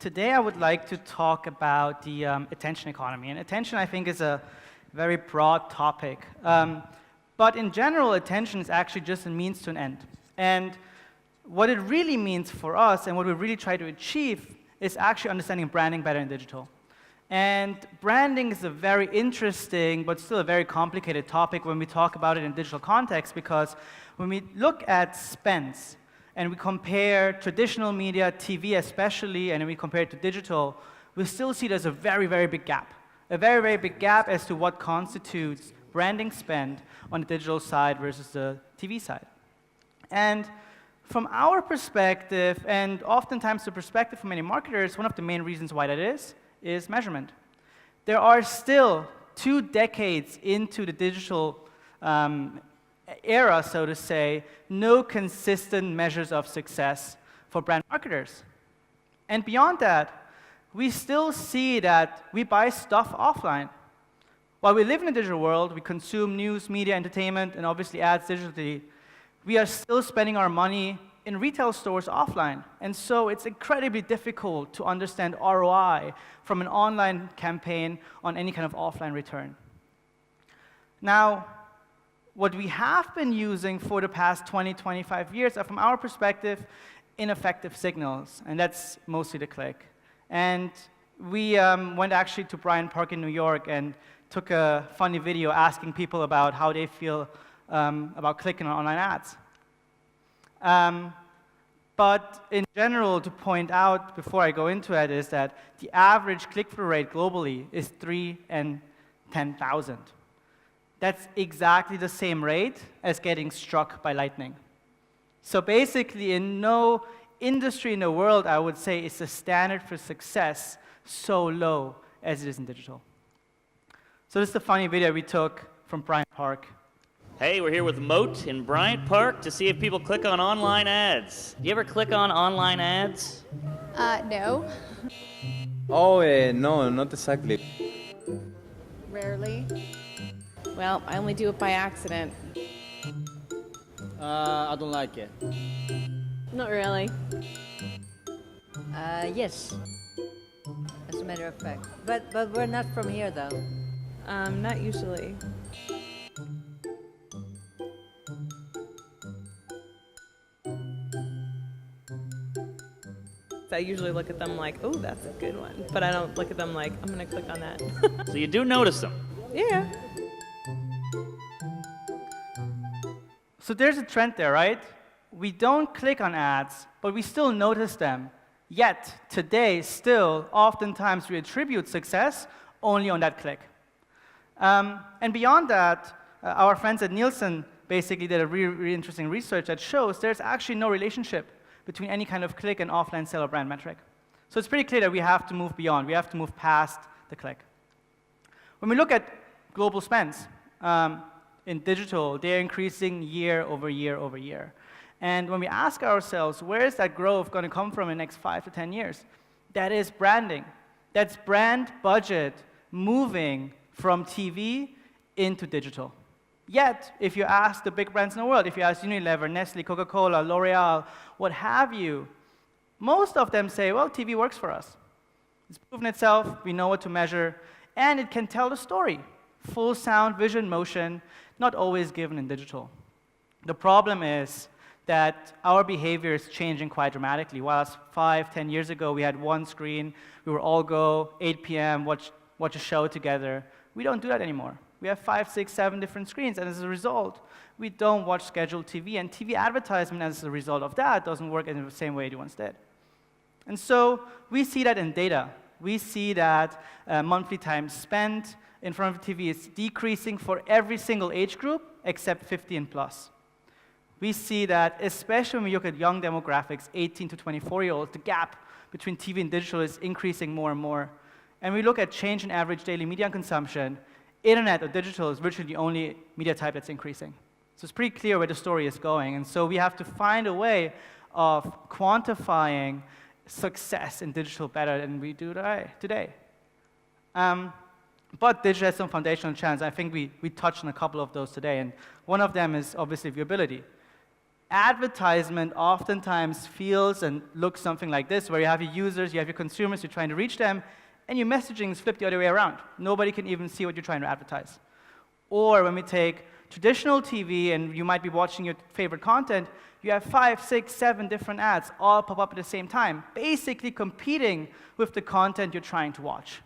Today I would like to talk about the attention economy. And attention, I think, is a very broad topic. But in general, attention is actually just a means to an end. And what it really means for us and what we really try to achieve is actually understanding branding better in digital. And branding is a very interesting but still a very complicated topic when we talk about it in digital context, because when we look at spends and we compare traditional media, TV especially, and we compare it to digital, we still see there's a very, very big gap. A very, very big gap as to what constitutes branding spend on the digital side versus the TV side. And from our perspective, and oftentimes the perspective of many marketers, one of the main reasons why that is measurement. There are still 2 decades into the digital era, so to say, no consistent measures of success for brand marketers. And beyond that, we still see that we buy stuff offline. While we live in a digital world, we consume news, media, entertainment, and obviously ads digitally, we are still spending our money in retail stores offline. And so it's incredibly difficult to understand ROI from an online campaign on any kind of offline return. Now, what we have been using for the past 20, 25 years are, from our perspective, ineffective signals, and that's mostly the click. And we went actually to Bryant Park in New York and took a funny video asking people about how they feel about clicking on online ads. But in general, to point out before I go into it, is that the average click-through rate globally is 3 in 10,000. That's exactly the same rate as getting struck by lightning. So basically, in no industry in the world, I would say, is the standard for success so low as it is in digital. So this is the funny video we took from Bryant Park. Hey, we're here with Moat in Bryant Park to see if people click on online ads. Do you ever click on online ads? No. Oh, no, not exactly. Rarely. Well, I only do it by accident. I don't like it. Not really. Yes, as a matter of fact. But we're not from here, though. Not usually. I usually look at them like, oh, that's a good one. But I don't look at them like, I'm going to click on that. So you do notice them. Yeah. So there's a trend there, right? We don't click on ads, but we still notice them. Yet, today, still, oftentimes we attribute success only on that click. And beyond that, our friends at Nielsen basically did a really interesting research that shows there's actually no relationship between any kind of click and offline sale or brand metric. So it's pretty clear that we have to move beyond. We have to move past the click. When we look at global spends in digital, they're increasing year over year over year. And when we ask ourselves, where is that growth going to come from in the next 5 to 10 years? That is branding. That's brand budget moving from TV into digital. Yet, if you ask the big brands in the world, if you ask Unilever, Nestle, Coca-Cola, L'Oreal, what have you, most of them say, well, TV works for us. It's proven itself, we know what to measure, and it can tell the story. Full sound, vision, motion, not always given in digital. The problem is that our behavior is changing quite dramatically. Whilst 5, 10 years ago we had one screen, we would all go 8 p.m., watch a show together. We don't do that anymore. We have 5, 6, 7 different screens, and as a result, we don't watch scheduled TV, and TV advertisement as a result of that doesn't work in the same way it once did. And so we see that in data. We see that monthly time spent in front of TV is decreasing for every single age group except 50 and plus. We see that, especially when we look at young demographics, 18 to 24-year-olds, the gap between TV and digital is increasing more and more. And we look at change in average daily media consumption, internet or digital is virtually the only media type that's increasing. So it's pretty clear where the story is going. And so we have to find a way of quantifying success in digital better than we do today. But digital has some foundational challenges. I think we touched on a couple of those today. And one of them is obviously viewability. Advertisement oftentimes feels and looks something like this, where you have your users, you have your consumers, you're trying to reach them, and your messaging is flipped the other way around. Nobody can even see what you're trying to advertise. Or when we take traditional TV and you might be watching your favorite content, you have 5, 6, 7 different ads all pop up at the same time, basically competing with the content you're trying to watch.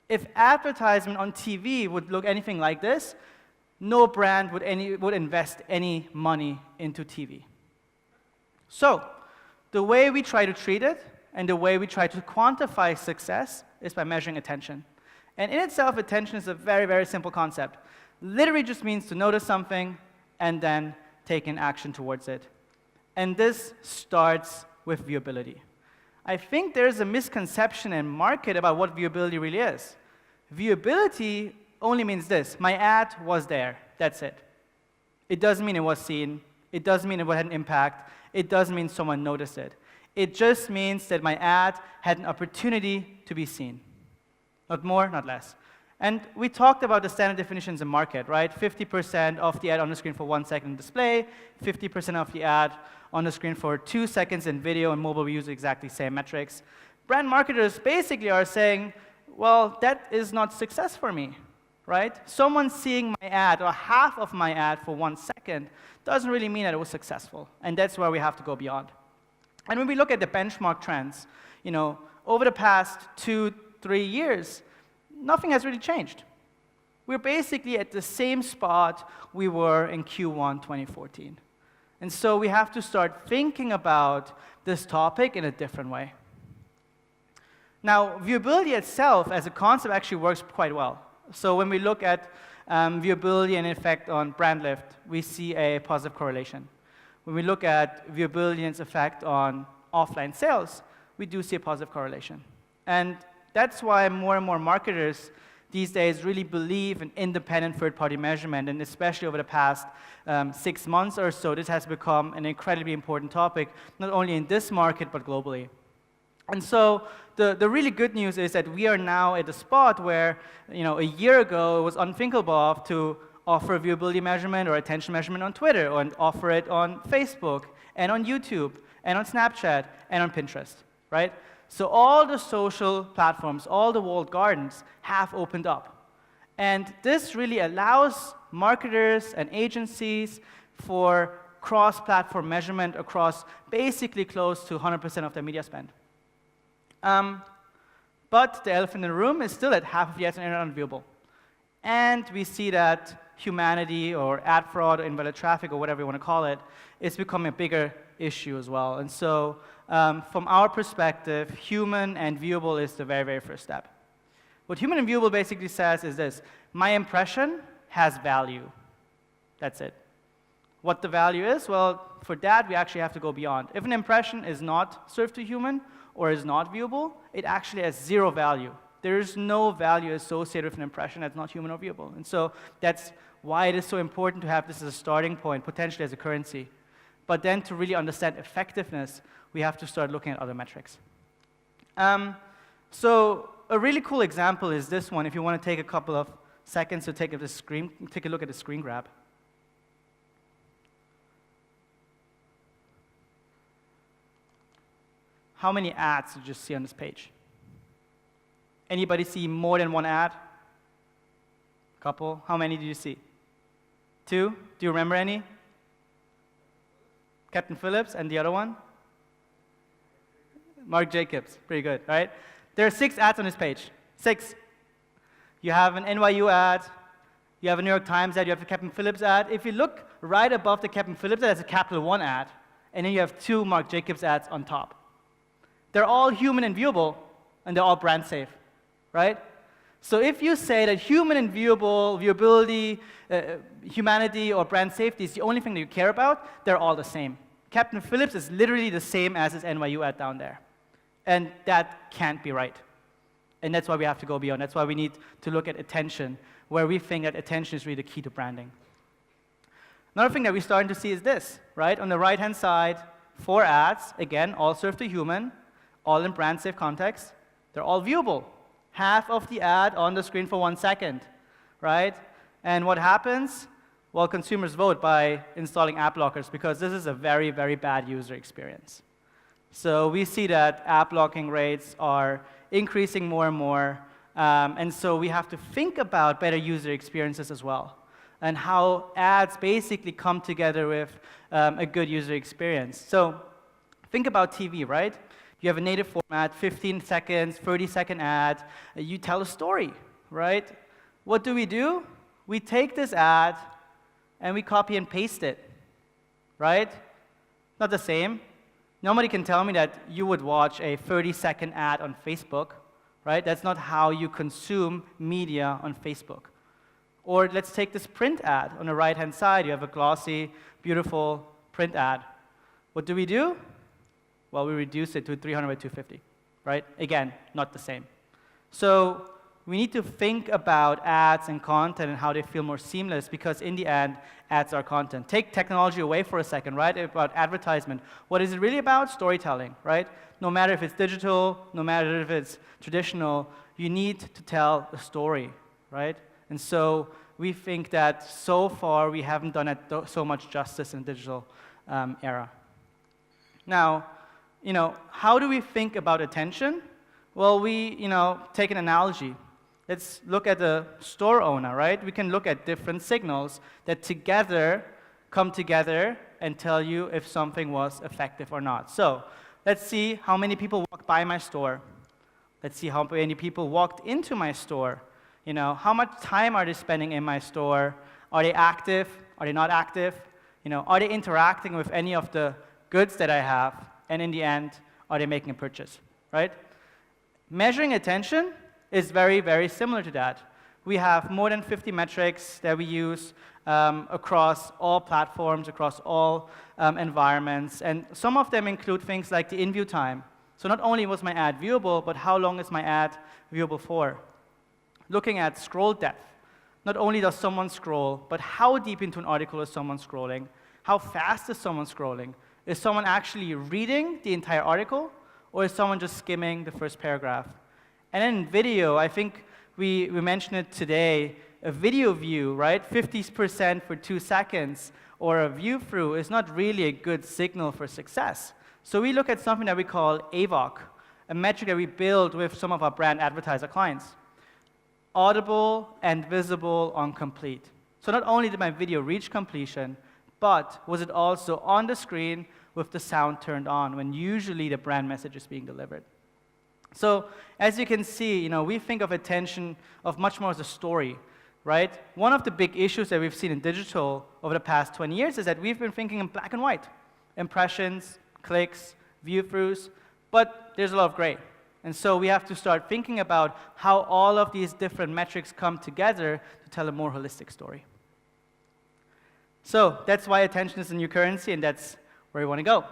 If advertisement on TV would look anything like this, no brand would invest any money into TV. So, the way we try to treat it and the way we try to quantify success is by measuring attention. And in itself, attention is a very, very simple concept. Literally just means to notice something and then take an action towards it. And this starts with viewability. I think there's a misconception in market about what viewability really is. Viewability only means this: my ad was there, that's it. It doesn't mean it was seen, it doesn't mean it had an impact, it doesn't mean someone noticed it. It just means that my ad had an opportunity to be seen. Not more, not less. And we talked about the standard definitions in market, right? 50% of the ad on the screen for 1 second in display, 50% of the ad on the screen for 2 seconds in video, and mobile we use exactly the same metrics. Brand marketers basically are saying, well, that is not success for me, right? Someone seeing my ad, or half of my ad for 1 second, doesn't really mean that it was successful. And that's where we have to go beyond. And when we look at the benchmark trends, over the past 2, 3 years, nothing has really changed. We're basically at the same spot we were in Q1 2014. And so we have to start thinking about this topic in a different way. Now, viewability itself as a concept actually works quite well. So when we look at viewability and effect on brand lift, we see a positive correlation. When we look at viewability and its effect on offline sales, we do see a positive correlation. And that's why more and more marketers these days really believe in independent third-party measurement, and especially over the past 6 months or so, this has become an incredibly important topic, not only in this market, but globally. And so the really good news is that we are now at a spot where, a year ago, it was unthinkable to offer a viewability measurement or attention measurement on Twitter, or offer it on Facebook, and on YouTube, and on Snapchat, and on Pinterest, right? So all the social platforms, all the walled gardens have opened up. And this really allows marketers and agencies for cross-platform measurement across basically close to 100% of their media spend. But the elephant in the room is still at half of the ads on internet unviewable. And we see that humanity, or ad fraud, or invalid traffic, or whatever you want to call it, is becoming a bigger issue as well. And so from our perspective, human and viewable is the very, very first step. What human and viewable basically says is this: my impression has value. That's it. What the value is? Well, for that, we actually have to go beyond. If an impression is not served to human or is not viewable, it actually has 0 value. There is no value associated with an impression that's not human or viewable. And so that's why it is so important to have this as a starting point, potentially as a currency. But then to really understand effectiveness, we have to start looking at other metrics. So a really cool example is this one, if you want to take a couple of seconds to take a look at the screen grab. How many ads did you see on this page? Anybody see more than 1 ad? Couple? How many did you see? 2? Do you remember any? Captain Phillips, and the other one? Marc Jacobs. Pretty good, right? There are 6 ads on this page. 6. You have an NYU ad, you have a New York Times ad, you have a Captain Phillips ad. If you look right above the Captain Phillips ad, there's a Capital One ad, and then you have 2 Marc Jacobs ads on top. They're all human and viewable, and they're all brand safe, right? So if you say that human and viewability, humanity, or brand safety is the only thing that you care about, they're all the same. Captain Phillips is literally the same as his NYU ad down there. And that can't be right. And that's why we have to go beyond. That's why we need to look at attention, where we think that attention is really the key to branding. Another thing that we're starting to see is this, right? On the right-hand side, 4 ads, again, all served to human, all in brand-safe context. They're all viewable. Half of the ad on the screen for 1 second, right? And what happens? Well, consumers vote by installing app blockers because this is a very, very bad user experience. So we see that app blocking rates are increasing more and more, and so we have to think about better user experiences as well, and how ads basically come together with a good user experience. So think about TV, right? You have a native format, 15 seconds, 30-second ad, you tell a story, right? What do? We take this ad and we copy and paste it, right? Not the same. Nobody can tell me that you would watch a 30-second ad on Facebook, right? That's not how you consume media on Facebook. Or let's take this print ad. On the right-hand side, you have a glossy, beautiful print ad. What do? Well, we reduce it to 300 by 250, right? Again, not the same. So we need to think about ads and content and how they feel more seamless, because in the end, ads are content. Take technology away for a second, right? About advertisement. What is it really about? Storytelling, right? No matter if it's digital, no matter if it's traditional, you need to tell a story, right? And so we think that so far we haven't done it so much justice in the digital era. Now, how do we think about attention? Well, we, take an analogy. Let's look at the store owner, right? We can look at different signals that together come together and tell you if something was effective or not. So let's see how many people walked by my store. Let's see how many people walked into my store. How much time are they spending in my store? Are they active? Are they not active? Are they interacting with any of the goods that I have? And in the end, are they making a purchase, right? Measuring attention is very, very similar to that. We have more than 50 metrics that we use across all platforms, across all environments, and some of them include things like the in-view time. So not only was my ad viewable, but how long is my ad viewable for? Looking at scroll depth. Not only does someone scroll, but how deep into an article is someone scrolling? How fast is someone scrolling? Is someone actually reading the entire article, or is someone just skimming the first paragraph? And then in video, I think we mentioned it today, a video view, right? 50% for 2 seconds, or a view through is not really a good signal for success. So we look at something that we call AVOC, a metric that we build with some of our brand advertiser clients. Audible and visible on complete. So not only did my video reach completion, but was it also on the screen with the sound turned on when usually the brand message is being delivered. So as you can see, we think of attention of much more as a story, right? One of the big issues that we've seen in digital over the past 20 years is that we've been thinking in black and white. Impressions, clicks, view-throughs, but there's a lot of gray. And so we have to start thinking about how all of these different metrics come together to tell a more holistic story. So that's why attention is the new currency, and that's where we want to go.